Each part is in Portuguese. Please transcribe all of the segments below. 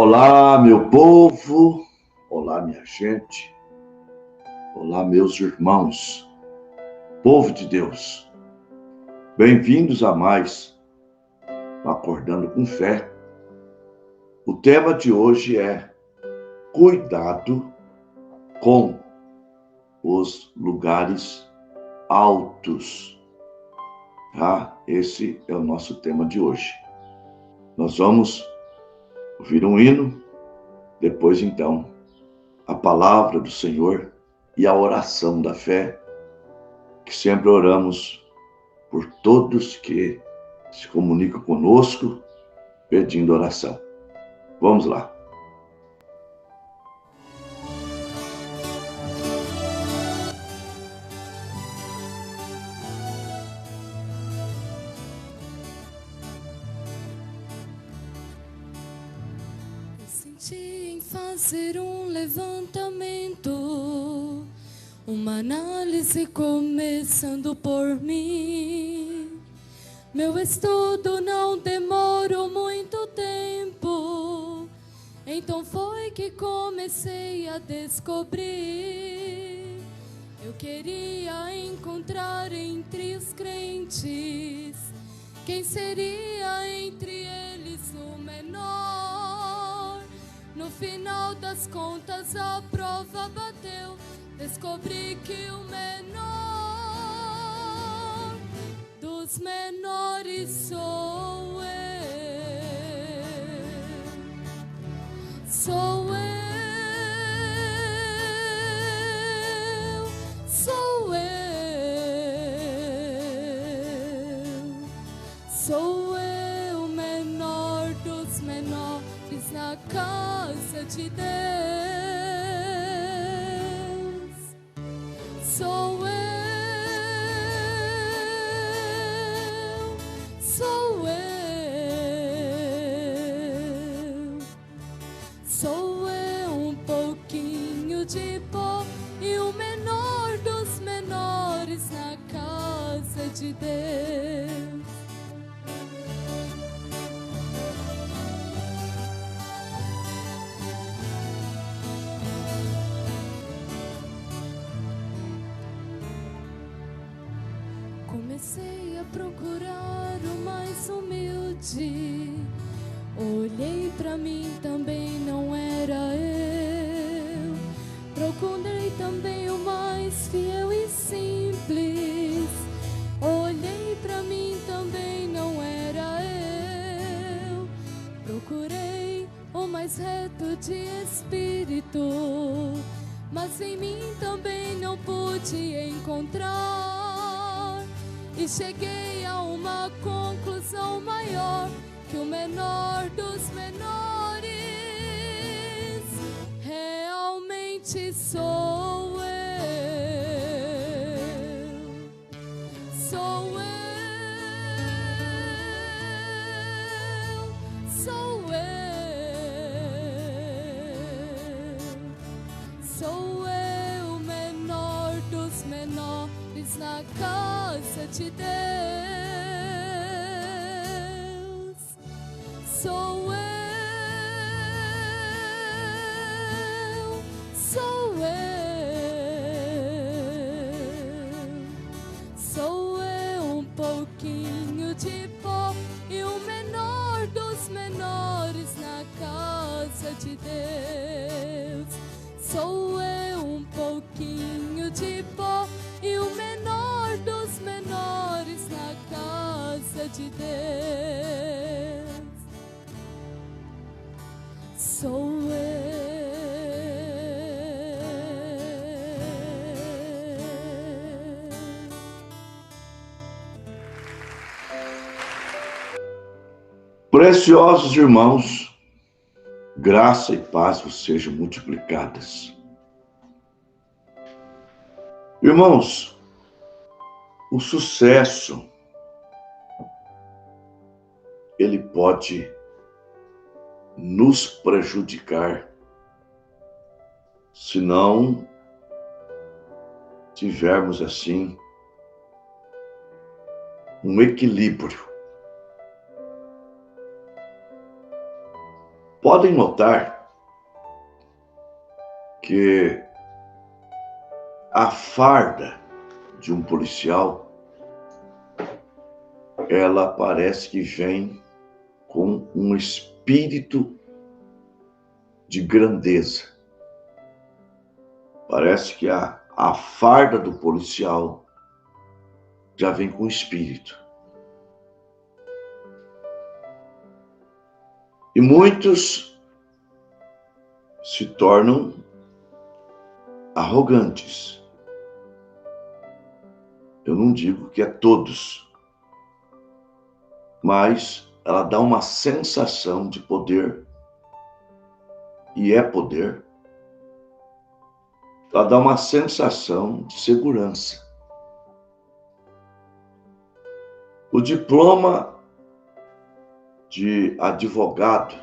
Olá, meu povo, olá, minha gente, olá, meus irmãos, povo de Deus, bem-vindos a mais Acordando com Fé. O tema de hoje é cuidado com os lugares altos. Esse é o nosso tema de hoje. Nós vamos ouvir um hino, depois então a palavra do Senhor e a oração da fé, que sempre oramos por todos que se comunicam conosco pedindo oração. Vamos lá. Eu senti em fazer um levantamento, uma análise começando por mim. Meu estudo não demorou muito tempo, então foi que comecei a descobrir. Eu queria encontrar entre os crentes quem seria entre eles o menor. No final das contas a prova bateu, descobri que o menor dos menores sou eu. Sou eu, sou eu, sou eu, menor dos menores na casa de Deus. Sou eu, sou eu, sou eu, um pouquinho de pó e o menor dos menores na casa de Deus. Comecei a procurar o mais humilde, olhei pra mim, também não era eu. Procurei também o mais fiel e simples, olhei pra mim, também não era eu. Procurei o mais reto de espírito, mas em mim também não pude encontrar. E cheguei a uma conclusão maior, que o menor dos menores realmente sou eu. Sou eu, sou eu, sou eu, menor dos menores na casa de Deus. Sou eu, sou eu, sou eu, um pouquinho de pó e o menor dos menores na casa de Deus. Sou eu, um pouquinho de pó e o menor dos menores na casa de Deus. Sou eu. Preciosos irmãos, graça e paz vos sejam multiplicadas. Irmãos, o sucesso, ele pode nos prejudicar se não tivermos, assim, um equilíbrio. podem notar que a farda de um policial, ela parece que vem com um espírito de grandeza. Parece que a farda do policial já vem com espírito. E muitos se tornam arrogantes. Eu não digo que é todos, mas ela dá uma sensação de poder, e é poder. Ela dá uma sensação de segurança. O diploma de advogado,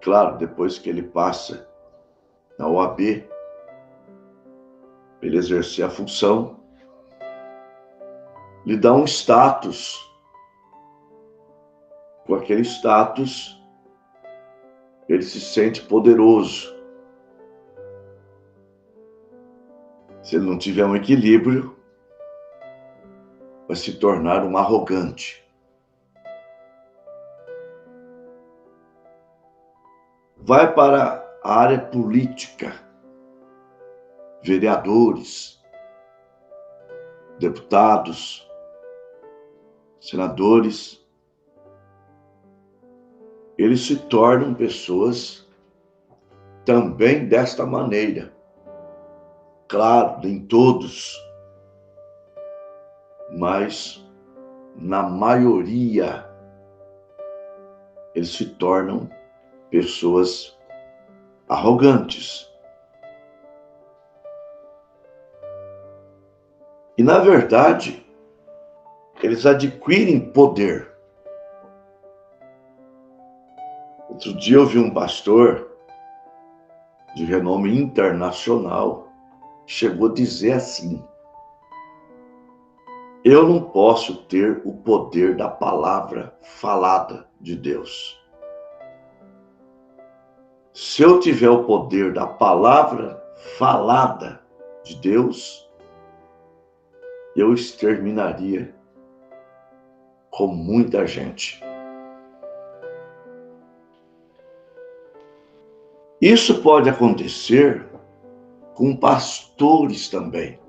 claro, depois que ele passa na OAB, ele exercer a função, lhe dá um status. Com aquele status, ele se sente poderoso. Se ele não tiver um equilíbrio, vai se tornar um arrogante. Vai para a área política, vereadores, deputados, senadores, eles se tornam pessoas também desta maneira. Claro, nem todos, mas na maioria eles se tornam pessoas arrogantes. E, na verdade, eles adquirem poder. Outro dia eu vi um pastor de renome internacional, chegou a dizer assim: eu não posso ter o poder da palavra falada de Deus. Se eu tiver o poder da palavra falada de Deus, eu exterminaria com muita gente. Isso pode acontecer com pastores também.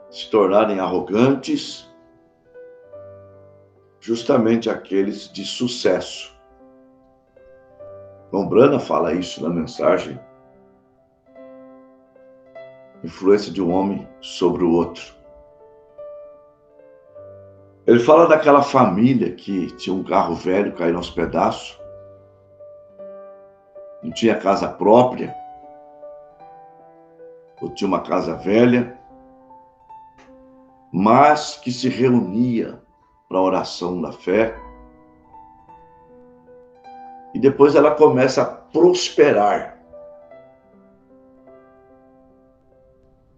Se tornarem arrogantes, justamente aqueles de sucesso. Tom Brana fala isso na mensagem. Influência de um homem sobre o outro. Ele fala daquela família que tinha um carro velho, caiu aos pedaços, não tinha casa própria, ou tinha uma casa velha, mas que se reunia para a oração da fé. E depois ela começa a prosperar.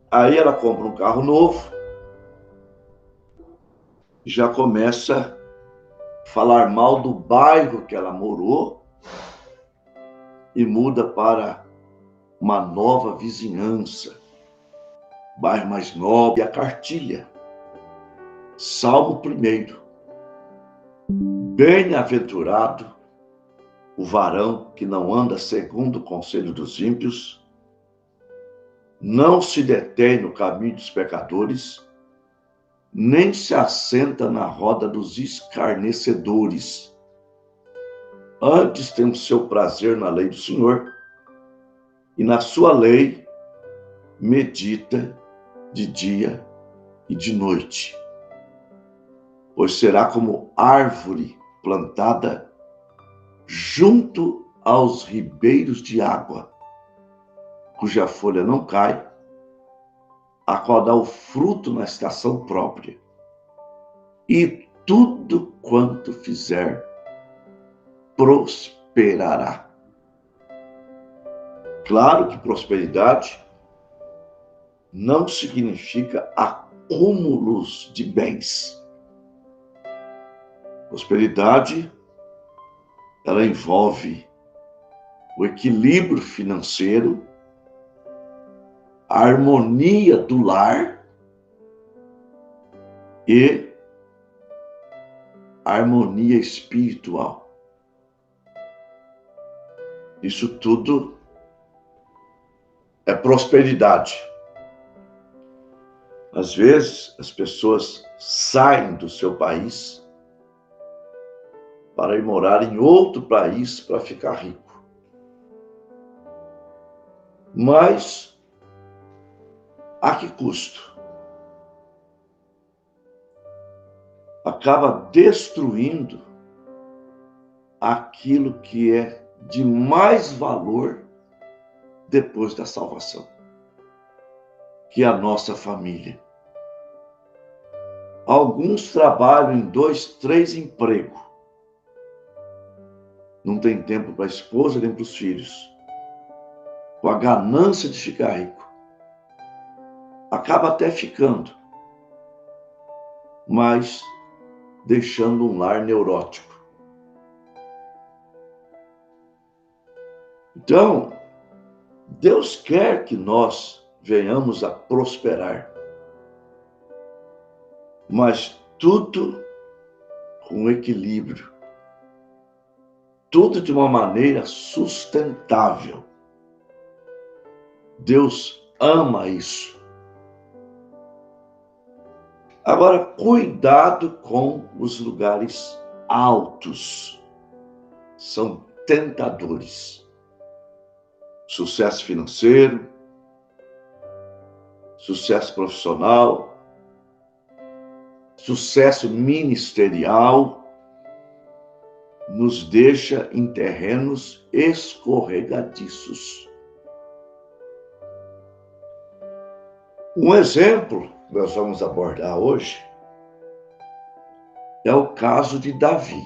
Aí ela compra um carro novo, já começa a falar mal do bairro que ela morou e muda para uma nova vizinhança, bairro mais nobre. E a cartilha, Salmo 1: bem-aventurado o varão que não anda segundo o conselho dos ímpios, não se detém no caminho dos pecadores, nem se assenta na roda dos escarnecedores. Antes tem o seu prazer na lei do Senhor, e na sua lei medita de dia e de noite. Pois será como árvore plantada junto aos ribeiros de água, cuja folha não cai, a qual dá o fruto na estação própria, e tudo quanto fizer prosperará. Claro que prosperidade não significa acúmulos de bens. Prosperidade, ela envolve o equilíbrio financeiro, a harmonia do lar e a harmonia espiritual. Isso tudo é prosperidade. Às vezes, as pessoas saem do seu país para ir morar em outro país para ficar rico. Mas, a que custo? Acaba destruindo aquilo que é de mais valor depois da salvação, que é a nossa família. Alguns trabalham em 2, 3 empregos. Não tem tempo para a esposa nem para os filhos. Com a ganância de ficar rico. Acaba até ficando, mas deixando um lar neurótico. Então, Deus quer que nós venhamos a prosperar, mas tudo com equilíbrio, tudo de uma maneira sustentável. Deus ama isso. Agora, cuidado com os lugares altos. São tentadores. Sucesso financeiro, sucesso profissional, sucesso ministerial, nos deixa em terrenos escorregadiços. Um exemplo que nós vamos abordar hoje é o caso de Davi.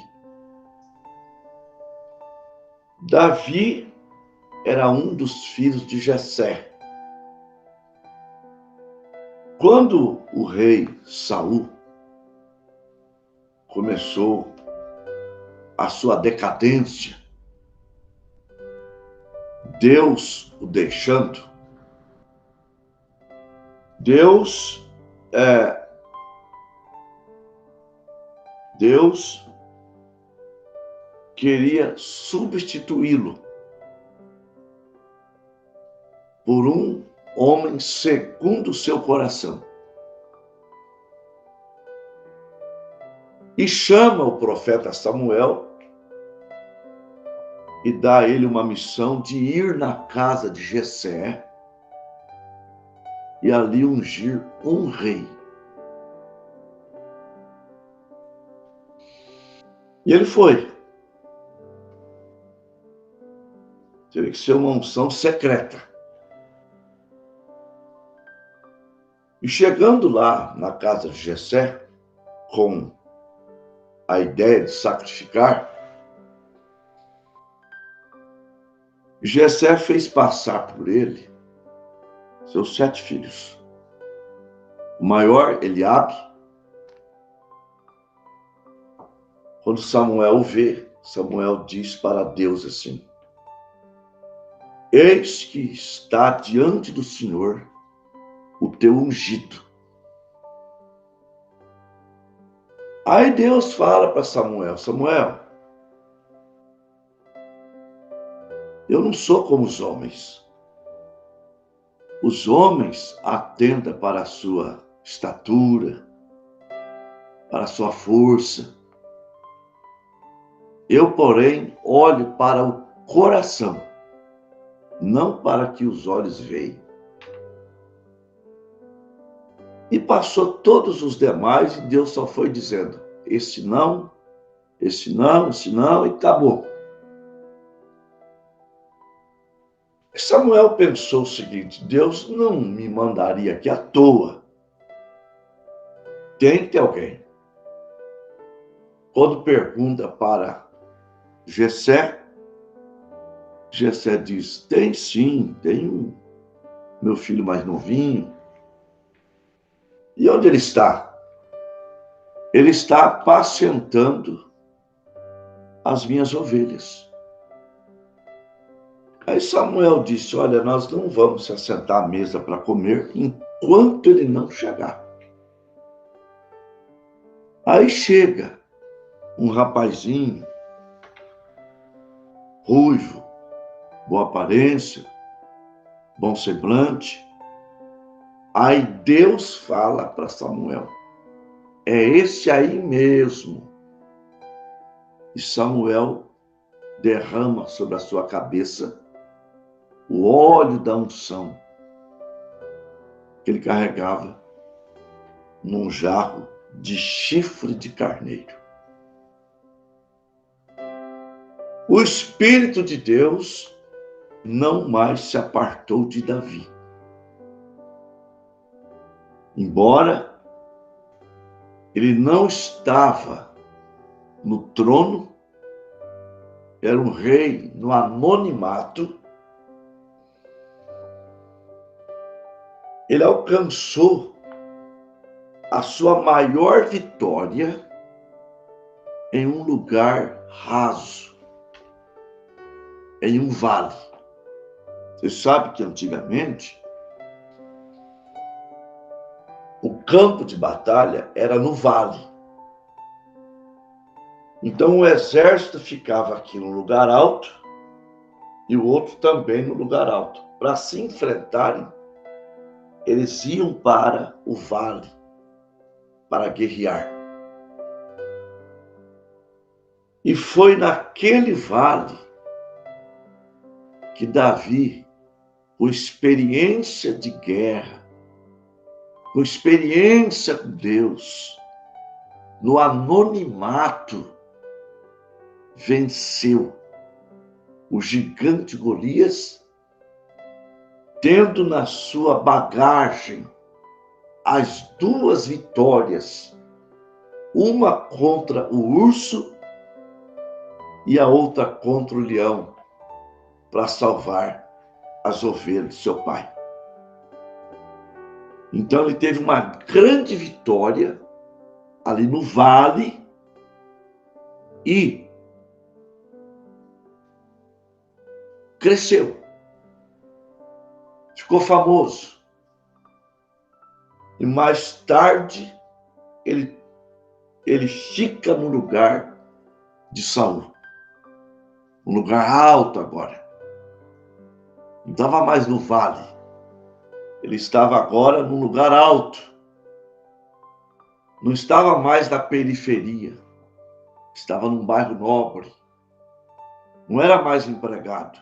Davi era um dos filhos de Jessé. Quando o rei Saul começou a sua decadência, Deus o deixando, Deus queria substituí-lo por um homem segundo o seu coração. E chama o profeta Samuel e dá a ele uma missão de ir na casa de Jessé e ali ungir um rei. E ele foi. Teve que ser uma unção secreta. E chegando lá na casa de Jessé, com a ideia de sacrificar, Jessé fez passar por ele seus 7 filhos. O maior, Eliabe. Quando Samuel o vê, Samuel diz para Deus assim: eis que está diante do Senhor o teu ungido. Aí Deus fala para Samuel: Samuel, eu não sou como os homens. Os homens atentam para a sua estatura, para a sua força. Eu, porém, olho para o coração, não para que os olhos vejam. E passou todos os demais e Deus só foi dizendo: esse não, esse não, esse não, e acabou. Samuel pensou o seguinte: Deus não me mandaria aqui à toa. Tem que ter alguém. Quando pergunta para Jessé, Jessé diz: tem sim, tem meu filho mais novinho. E onde ele está? Ele está apacentando as minhas ovelhas. Aí Samuel disse, olha, nós não vamos se assentar à mesa para comer enquanto ele não chegar. Aí chega um rapazinho, ruivo, boa aparência, bom semblante. Aí Deus fala para Samuel, é esse aí mesmo. E Samuel derrama sobre a sua cabeça o óleo da unção que ele carregava num jarro de chifre de carneiro. O Espírito de Deus não mais se apartou de Davi. Embora ele não estava no trono, era um rei no anonimato, ele alcançou a sua maior vitória em um lugar raso, em um vale. Você sabe que antigamente o campo de batalha era no vale. Então o exército ficava aqui no lugar alto e o outro também no lugar alto. Para se enfrentarem, eles iam para o vale para guerrear. E foi naquele vale que Davi, com experiência de guerra, com experiência com Deus, no anonimato, venceu o gigante Golias, tendo na sua bagagem as duas vitórias, uma contra o urso e a outra contra o leão, para salvar as ovelhas de seu pai. Então ele teve uma grande vitória ali no vale e cresceu, ficou famoso. E mais tarde ele fica no lugar de Saul, um lugar alto agora. Não estava mais no vale, ele estava agora num lugar alto. Não estava mais na periferia, estava num bairro nobre. Não era mais empregado,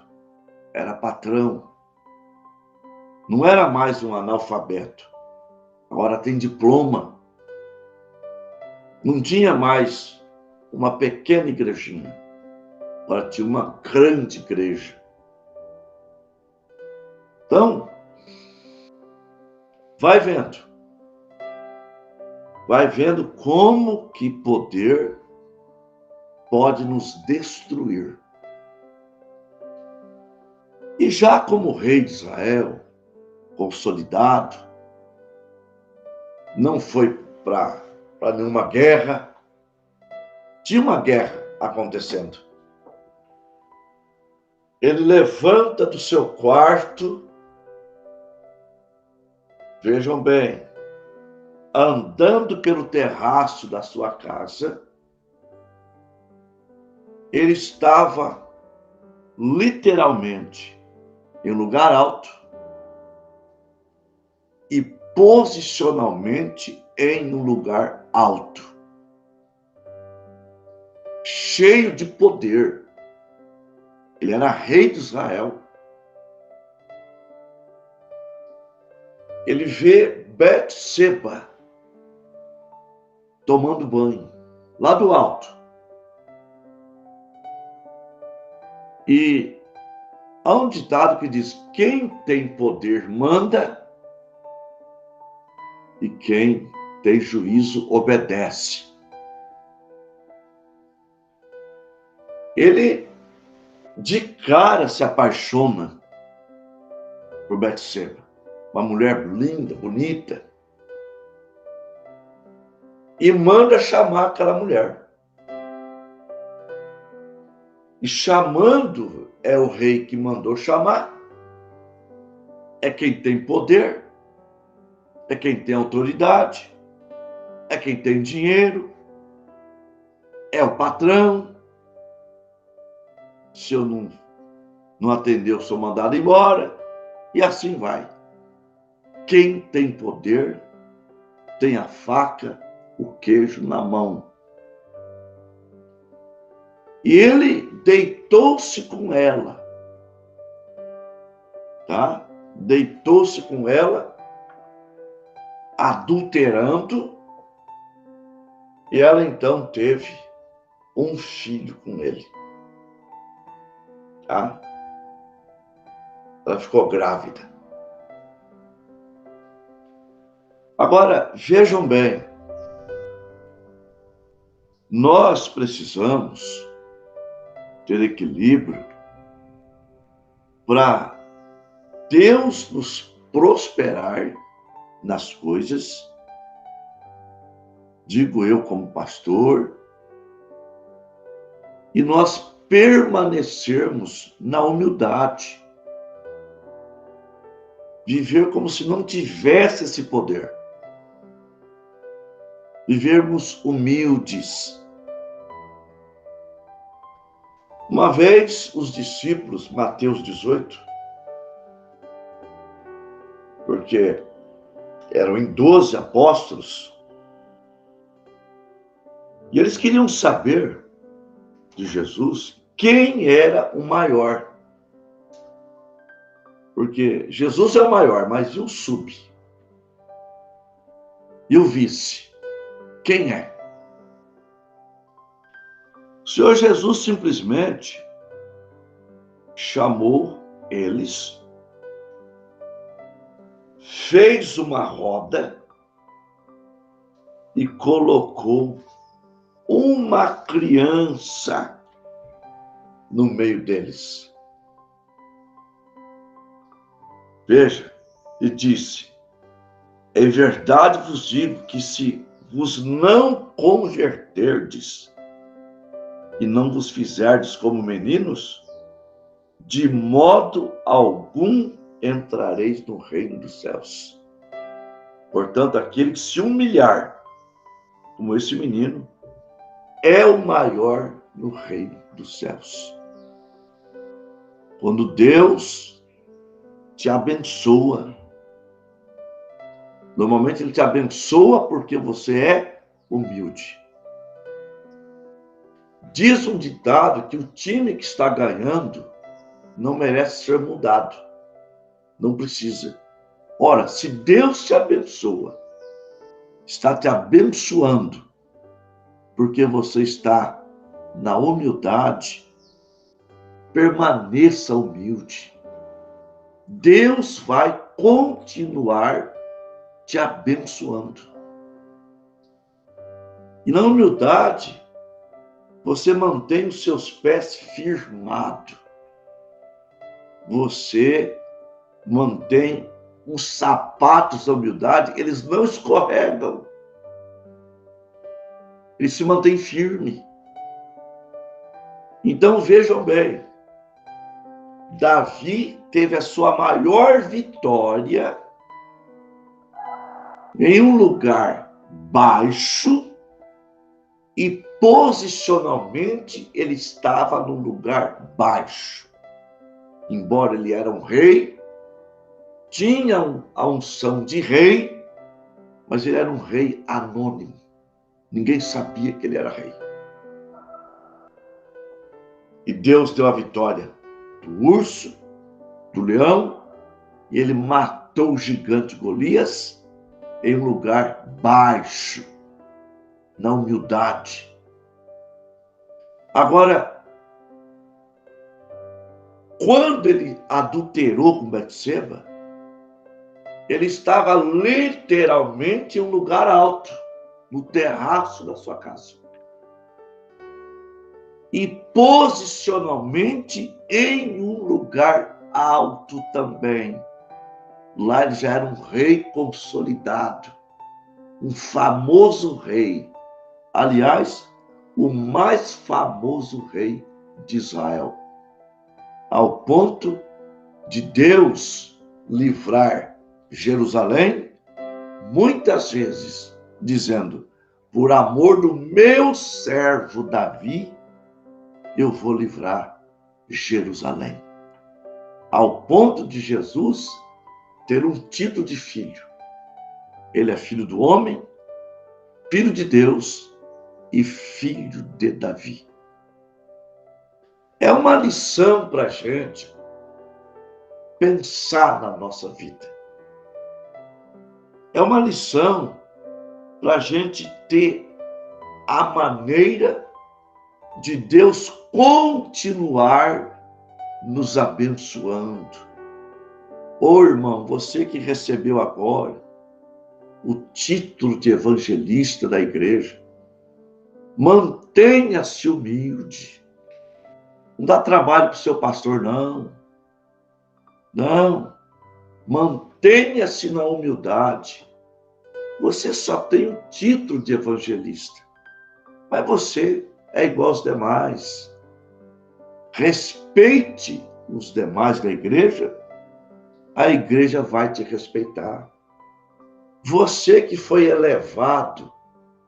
era patrão. Não era mais um analfabeto, agora tem diploma. Não tinha mais uma pequena igrejinha, agora tinha uma grande igreja. Então, vai vendo como que poder pode nos destruir. E já como rei de Israel, consolidado, não foi para nenhuma guerra, tinha uma guerra acontecendo. Ele levanta do seu quarto, vejam bem, andando pelo terraço da sua casa, ele estava literalmente em um lugar alto e posicionalmente em um lugar alto, cheio de poder. Ele era rei de Israel. Ele vê Betseba tomando banho, lá do alto. E há um ditado que diz, quem tem poder manda e quem tem juízo obedece. Ele de cara se apaixona por Betseba, uma mulher linda, bonita, e manda chamar aquela mulher. E chamando é o rei que mandou chamar, é quem tem poder, é quem tem autoridade, é quem tem dinheiro, é o patrão. Se eu não atender, eu sou mandado embora. E assim vai. Quem tem poder tem a faca, o queijo na mão. E ele deitou-se com ela, tá? Deitou-se com ela, adulterando, e ela então teve um filho com ele, tá? Ela ficou grávida. Agora, vejam bem, nós precisamos ter equilíbrio para Deus nos prosperar nas coisas, digo eu como pastor, e nós permanecermos na humildade, viver como se não tivesse esse poder, vivermos humildes. Uma vez os discípulos, Mateus 18, porque eram em 12 apóstolos, e eles queriam saber de Jesus quem era o maior. Porque Jesus é o maior, mas e o sub? E o vice? Quem é? O Senhor Jesus simplesmente chamou eles, fez uma roda e colocou uma criança no meio deles. Veja, e disse: em verdade vos digo que se vos não converterdes e não vos fizerdes como meninos, de modo algum entrareis no reino dos céus. Portanto, aquele que se humilhar, como esse menino, é o maior no reino dos céus. Quando Deus te abençoa, normalmente Ele te abençoa porque você é humilde. Diz um ditado que o time que está ganhando não merece ser mudado. Não precisa. Ora, se Deus te abençoa, está te abençoando, porque você está na humildade, permaneça humilde. Deus vai continuar te abençoando. E na humildade, você mantém os seus pés firmados. Você mantém os sapatos da humildade, eles não escorregam. Eles se mantêm firmes. Então vejam bem, Davi teve a sua maior vitória em um lugar baixo e posicionalmente ele estava num lugar baixo. Embora ele era um rei, tinha a unção de rei, mas ele era um rei anônimo. Ninguém sabia que ele era rei. E Deus deu a vitória do urso, do leão, e ele matou o gigante Golias em um lugar baixo, na humildade. Agora, quando ele adulterou com Betseba, ele estava literalmente em um lugar alto, no terraço da sua casa. E posicionalmente em um lugar alto também. Lá ele já era um rei consolidado, um famoso rei. Aliás, o mais famoso rei de Israel, ao ponto de Deus livrar Jerusalém, muitas vezes, dizendo: por amor do meu servo Davi, eu vou livrar Jerusalém. Ao ponto de Jesus ter um título de filho. Ele é filho do homem, filho de Deus e filho de Davi. É uma lição para a gente pensar na nossa vida. É uma lição para a gente ter a maneira de Deus continuar nos abençoando. Ô irmão, você que recebeu agora o título de evangelista da igreja, mantenha-se humilde. Não dá trabalho para o seu pastor, não. Não. Mantenha-se na humildade. Você só tem o título de evangelista, mas você é igual aos demais. Respeite os demais da igreja, a igreja vai te respeitar. Você que foi elevado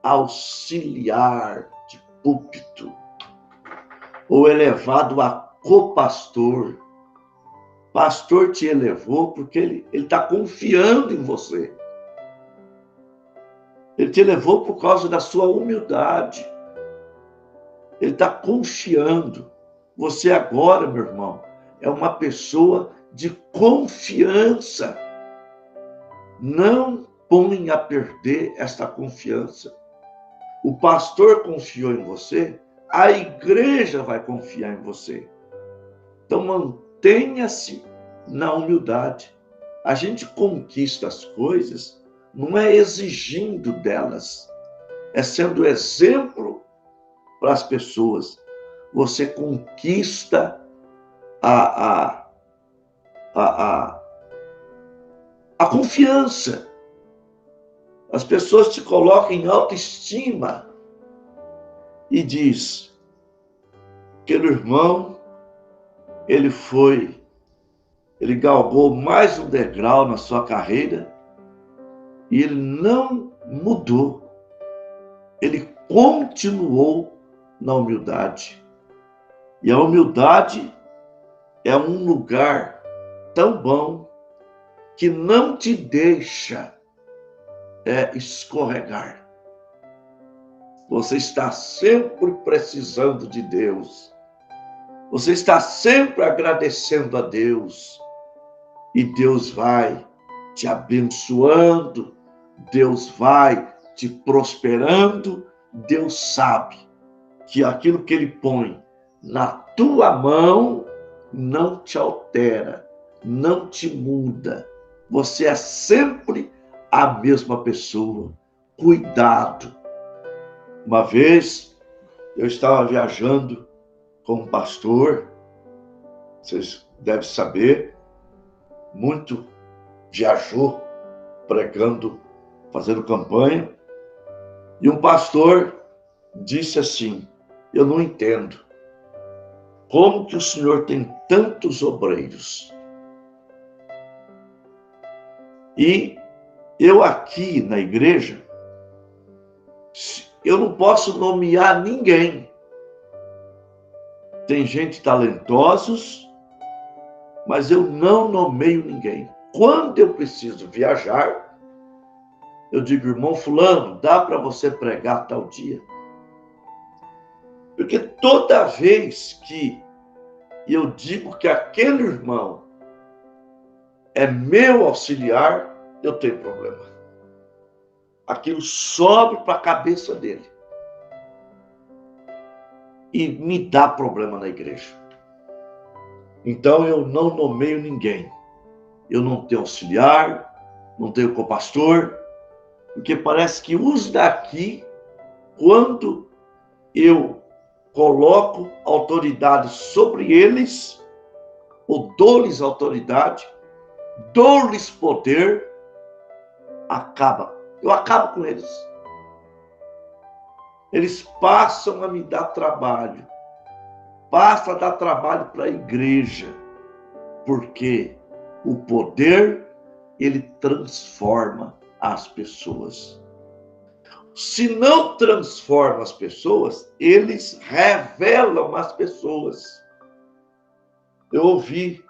a auxiliar de púlpito, ou elevado a copastor, pastor te elevou porque ele está confiando em você. Ele te elevou por causa da sua humildade. Ele está confiando. Você agora, meu irmão, é uma pessoa de confiança. Não põe a perder esta confiança. O pastor confiou em você, a igreja vai confiar em você. Então mantenha-se na humildade. A gente conquista as coisas, não é exigindo delas, é sendo exemplo para as pessoas. Você conquista a confiança. As pessoas te colocam em autoestima e diz: aquele irmão, ele galgou mais um degrau na sua carreira e ele não mudou. Ele continuou na humildade. E a humildade é um lugar tão bom que não te deixa escorregar. Você está sempre precisando de Deus. Você está sempre agradecendo a Deus. E Deus vai te abençoando. Deus vai te prosperando. Deus sabe que aquilo que Ele põe na tua mão não te altera, não te muda. Você é sempre a mesma pessoa. Cuidado. Uma vez eu estava viajando com um pastor, vocês devem saber, muito viajou pregando, fazendo campanha, e um pastor disse assim: eu não entendo como que o senhor tem tantos obreiros. E eu aqui na igreja, eu não posso nomear ninguém. Tem gente talentosos, mas eu não nomeio ninguém. Quando eu preciso viajar, eu digo: irmão fulano, dá para você pregar tal dia? Porque toda vez que eu digo que aquele irmão é meu auxiliar, eu tenho problema. Aquilo sobe para a cabeça dele. E me dá problema na igreja. Então eu não nomeio ninguém. Eu não tenho auxiliar, não tenho copastor, porque parece que os daqui, quando eu coloco autoridade sobre eles, ou dou-lhes autoridade, dou-lhes poder, eu acabo com eles. Eles passam a me dar trabalho, passa a dar trabalho para a igreja, porque o poder, ele transforma as pessoas. Se não transforma as pessoas, eles revelam as pessoas. Eu ouvi,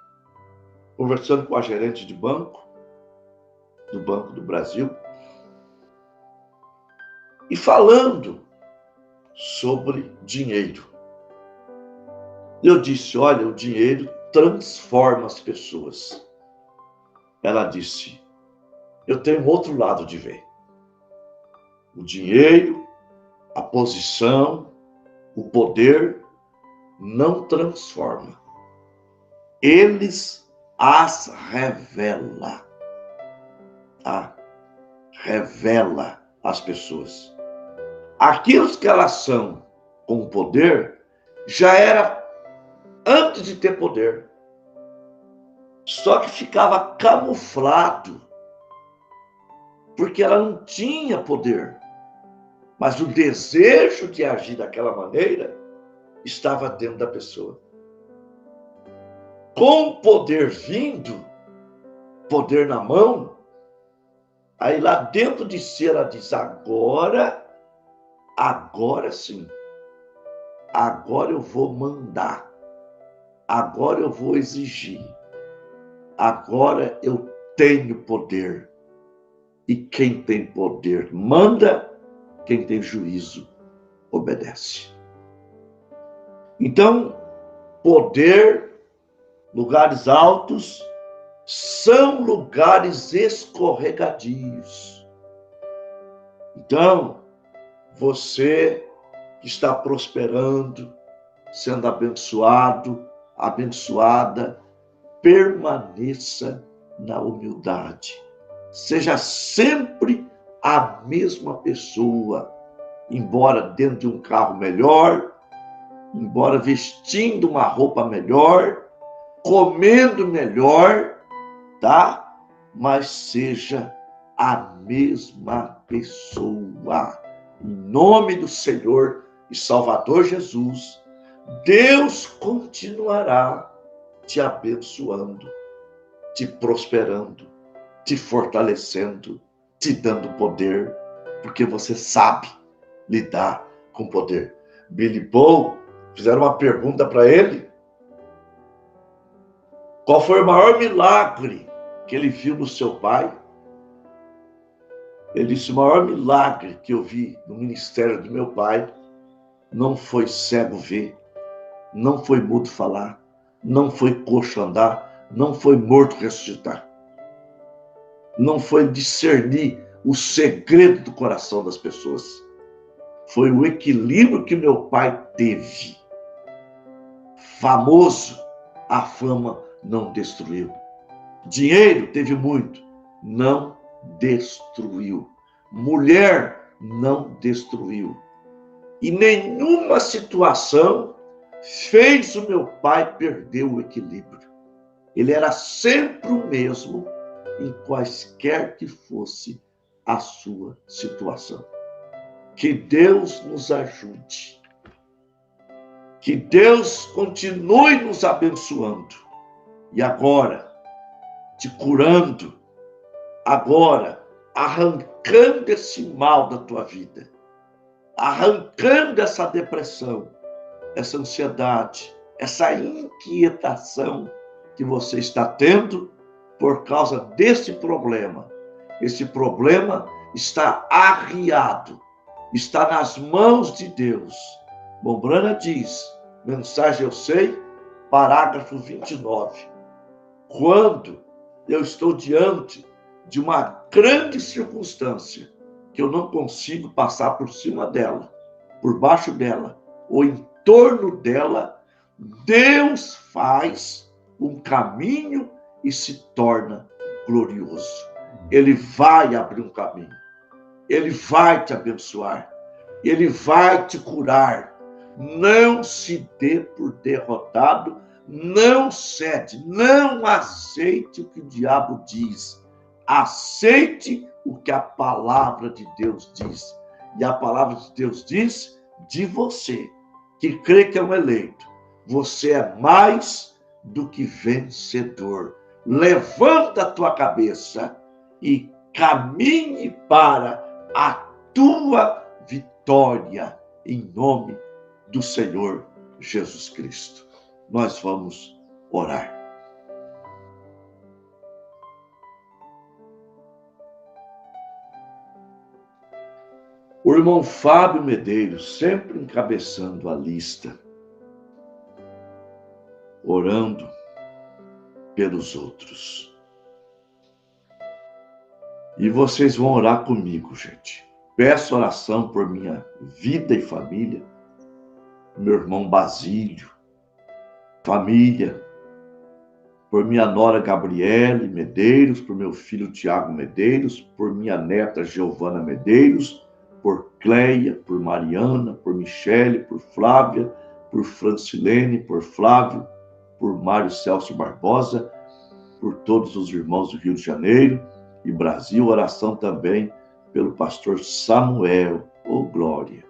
conversando com a gerente de banco, do Banco do Brasil, e falando sobre dinheiro. Eu disse, olha, o dinheiro transforma as pessoas. Ela disse, eu tenho outro lado de ver. O dinheiro, a posição, o poder não transforma. Eles as revela. Tá? Revela as pessoas. Aquilo que elas são com poder já era antes de ter poder. Só que ficava camuflado, porque ela não tinha poder. Mas o desejo de agir daquela maneira estava dentro da pessoa. Com o poder vindo, poder na mão, aí lá dentro de si ela diz, agora sim, agora eu vou mandar, agora eu vou exigir, agora eu tenho poder. E quem tem poder manda, quem tem juízo obedece. Então, poder, lugares altos, são lugares escorregadios. Então, você que está prosperando, sendo abençoado, abençoada, permaneça na humildade. Seja sempre a mesma pessoa, embora dentro de um carro melhor, embora vestindo uma roupa melhor, comendo melhor, tá? Mas seja a mesma pessoa. Em nome do Senhor e Salvador Jesus, Deus continuará te abençoando, te prosperando, te fortalecendo, te dando poder, porque você sabe lidar com poder. Billy Paul, fizeram uma pergunta para ele. Qual foi o maior milagre que ele viu no seu pai? Ele disse, o maior milagre que eu vi no ministério do meu pai não foi cego ver, não foi mudo falar, não foi coxo andar, não foi morto ressuscitar. Não foi discernir o segredo do coração das pessoas. Foi o equilíbrio que meu pai teve. Famoso, a fama não destruiu. Dinheiro teve muito, não destruiu. Mulher não destruiu. E nenhuma situação fez o meu pai perder o equilíbrio. Ele era sempre o mesmo em quaisquer que fosse a sua situação. Que Deus nos ajude. Que Deus continue nos abençoando. E agora, te curando, agora, arrancando esse mal da tua vida, arrancando essa depressão, essa ansiedade, essa inquietação que você está tendo por causa desse problema. Esse problema está arriado, está nas mãos de Deus. Mombrana diz, mensagem eu sei, parágrafo 29. Quando eu estou diante de uma grande circunstância que eu não consigo passar por cima dela, por baixo dela, ou em torno dela, Deus faz um caminho e se torna glorioso. Ele vai abrir um caminho. Ele vai te abençoar. Ele vai te curar. Não se dê por derrotado. Não cede. Não aceite o que o diabo diz. Aceite o que a palavra de Deus diz. E a palavra de Deus diz de você, que crê que é um eleito. você é mais do que vencedor. Levanta a tua cabeça e caminhe para a tua vitória, em nome do Senhor Jesus Cristo. Nós vamos orar. O irmão Fábio Medeiros, sempre encabeçando a lista, orando pelos outros. E vocês vão orar comigo, gente. Peço oração por minha vida e família, meu irmão Basílio, família, por minha nora Gabriele Medeiros, por meu filho Tiago Medeiros, por minha neta Giovana Medeiros, por Cleia, por Mariana, por Michele, por Flávia, por Francilene, por Flávio, por Mário Celso Barbosa, por todos os irmãos do Rio de Janeiro e Brasil. Oração também pelo pastor Samuel, glória.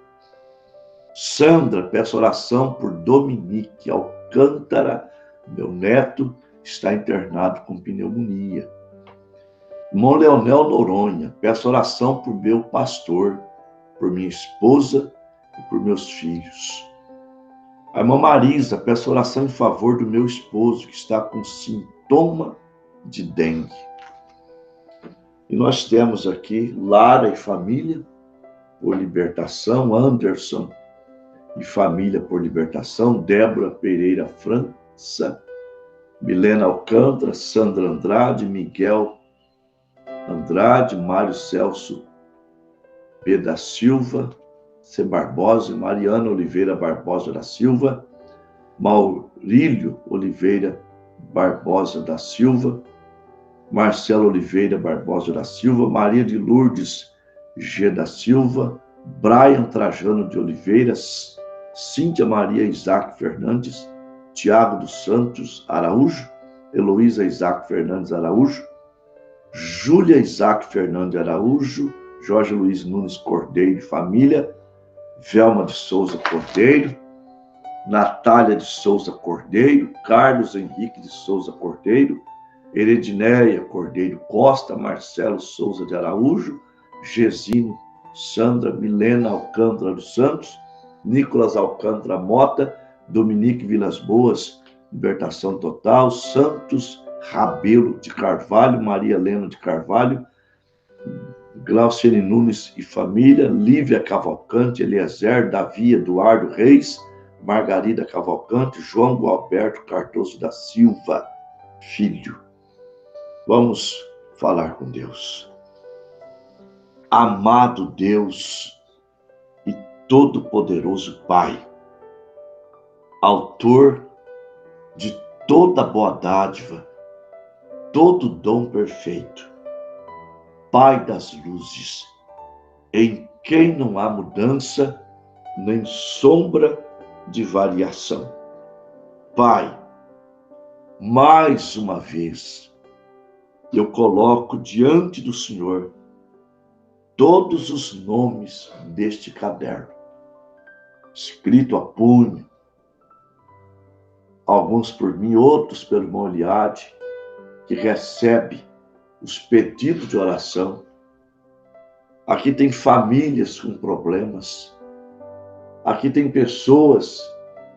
Sandra, peço oração por Dominique Alcântara, meu neto, está internado com pneumonia. Irmão Leonel Noronha, peço oração por meu pastor, por minha esposa e por meus filhos. A irmã Marisa, peço oração em favor do meu esposo, que está com sintoma de dengue. E nós temos aqui Lara e família por libertação, Anderson e família por libertação, Débora Pereira França, Milena Alcântara, Sandra Andrade, Miguel Andrade, Mário Celso P. da Silva, C. Barbosa, Mariana Oliveira Barbosa da Silva, Maurílio Oliveira Barbosa da Silva, Marcelo Oliveira Barbosa da Silva, Maria de Lourdes G. da Silva, Brian Trajano de Oliveira, Cíntia Maria Isaac Fernandes, Tiago dos Santos Araújo, Heloísa Isaac Fernandes Araújo, Júlia Isaac Fernandes Araújo, Jorge Luiz Nunes Cordeiro e família, Velma de Souza Cordeiro, Natália de Souza Cordeiro, Carlos Henrique de Souza Cordeiro, Heredinéia Cordeiro Costa, Marcelo Souza de Araújo, Gesine Sandra Milena Alcântara dos Santos, Nicolas Alcântara Mota, Dominique Vilas Boas, Libertação Total, Santos Rabelo de Carvalho, Maria Helena de Carvalho, Glauciane Nunes e família, Lívia Cavalcante, Eliezer, Davi Eduardo Reis, Margarida Cavalcante, João Gualberto Cardoso da Silva, filho. Vamos falar com Deus. Amado Deus e todo-poderoso Pai, autor de toda boa dádiva, todo dom perfeito, Pai das luzes, em quem não há mudança, nem sombra de variação. Pai, mais uma vez, eu coloco diante do Senhor todos os nomes deste caderno, escrito a punho, alguns por mim, outros pelo irmão Eliade, que recebe os pedidos de oração. Aqui tem famílias com problemas. Aqui tem pessoas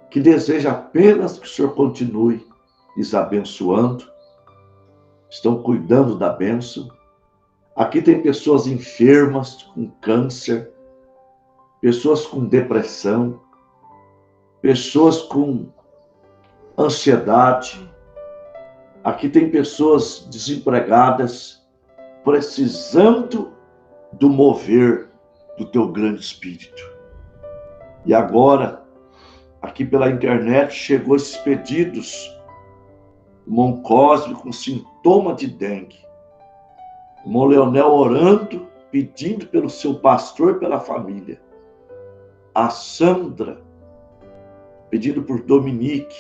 que desejam apenas que o Senhor continue lhes abençoando. Estão cuidando da bênção. Aqui tem pessoas enfermas com câncer, pessoas com depressão, pessoas com ansiedade. Aqui tem pessoas desempregadas, precisando do mover do teu grande Espírito. E agora, aqui pela internet, chegou esses pedidos. O irmão Cosme com sintoma de dengue. O irmão Leonel orando, pedindo pelo seu pastor e pela família. A Sandra, pedindo por Dominique,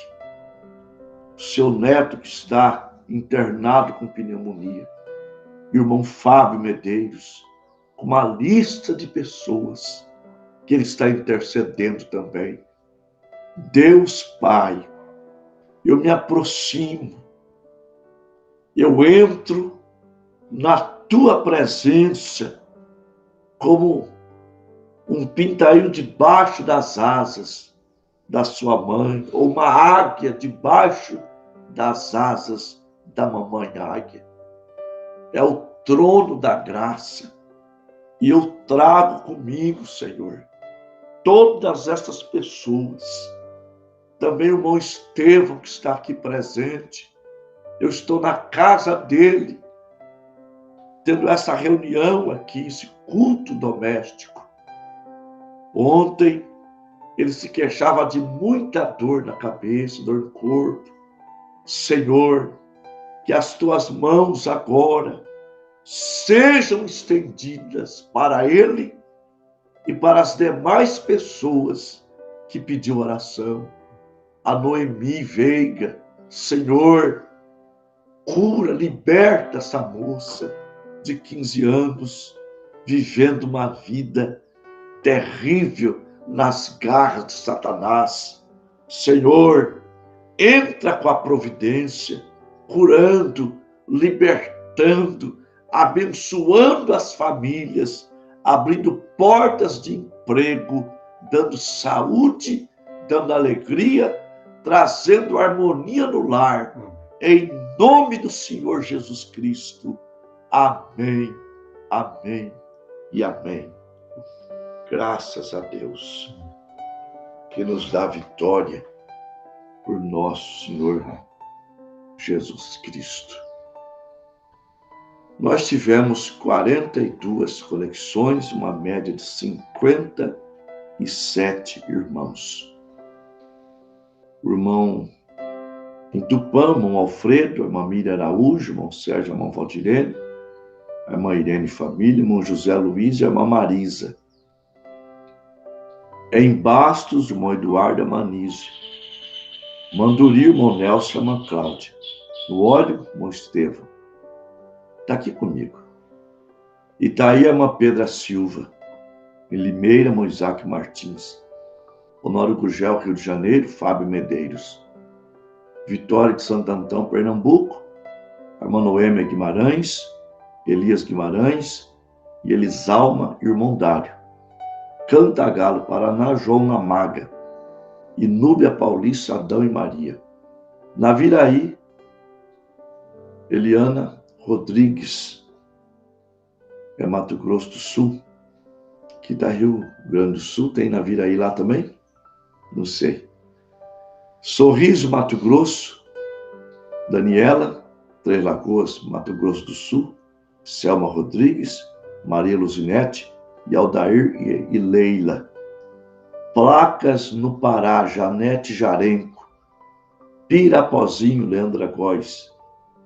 seu neto que está internado com pneumonia. E o irmão Fábio Medeiros, com uma lista de pessoas que ele está intercedendo também. Deus Pai, eu me aproximo, eu entro na tua presença como um pintainho debaixo das asas da sua mãe, ou uma águia debaixo das asas da mamãe águia. É o trono da graça. E eu trago comigo, Senhor, todas essas pessoas. Também o irmão Estevão, que está aqui presente. Eu estou na casa dele, tendo essa reunião aqui, esse culto doméstico. Ontem, ele se queixava de muita dor na cabeça, dor no corpo. Senhor, que as tuas mãos agora sejam estendidas para ele e para as demais pessoas que pediu oração. A Noemi Veiga, Senhor, cura, liberta essa moça de 15 anos, vivendo uma vida terrível nas garras de Satanás. Senhor, entra com a providência, curando, libertando, abençoando as famílias, abrindo portas de emprego, dando saúde, dando alegria, trazendo harmonia no lar. Em nome do Senhor Jesus Cristo. Amém, amém e amém. Graças a Deus, que nos dá vitória por nosso Senhor Jesus Cristo. Nós tivemos 42 conexões, uma média de 57 irmãos. O irmão em Tupã, irmão Alfredo, a irmã Miriam Araújo, irmão Sérgio, a irmã Valdirene, a irmã Irene Família, irmão José Luiz e a irmã Marisa. Em Bastos, o irmão Eduardo e a irmã Nise. Manduri, o irmão Nelson e a irmã Cláudia. No Óleo, o irmão Estevão. Está aqui comigo. Itaí, a irmã Pedra Silva. Em Limeira, irmão Isaac Martins. Honório Gugel, Rio de Janeiro, Fábio Medeiros. Vitória de Santo Antão, Pernambuco. A irmã Noêmia Guimarães, Elias Guimarães e Elisalma, irmão Dário. Cantagalo, Paraná, João Namaga. Inúbia Paulista, Adão e Maria. Naviraí, Eliana Rodrigues, é Mato Grosso do Sul, que da Rio Grande do Sul, tem Naviraí lá também? Não sei. Sorriso, Mato Grosso, Daniela, Três Lagoas, Mato Grosso do Sul, Selma Rodrigues, Maria Luzinete e Aldair e Leila. Placas no Pará, Janete Jarenco, Pirapozinho, Leandra Góes,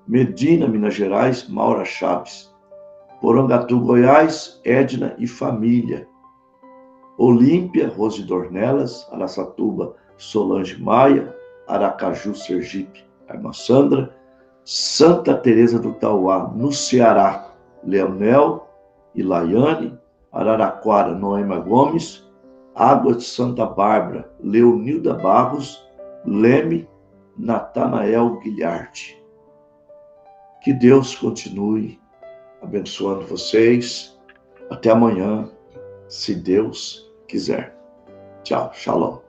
Medina, Minas Gerais, Maura Chaves, Porangatu, Goiás, Edna e família, Olímpia, Rose Dornelas, Araçatuba, Solange Maia, Aracaju, Sergipe, a irmã Sandra, Santa Teresa do Tauá, no Ceará, Leonel e Laiane, Araraquara, Noema Gomes, Água de Santa Bárbara, Leonilda Barros, Leme, Natanael Guilharte. Que Deus continue abençoando vocês. Até amanhã, se Deus quiser. Tchau, shalom.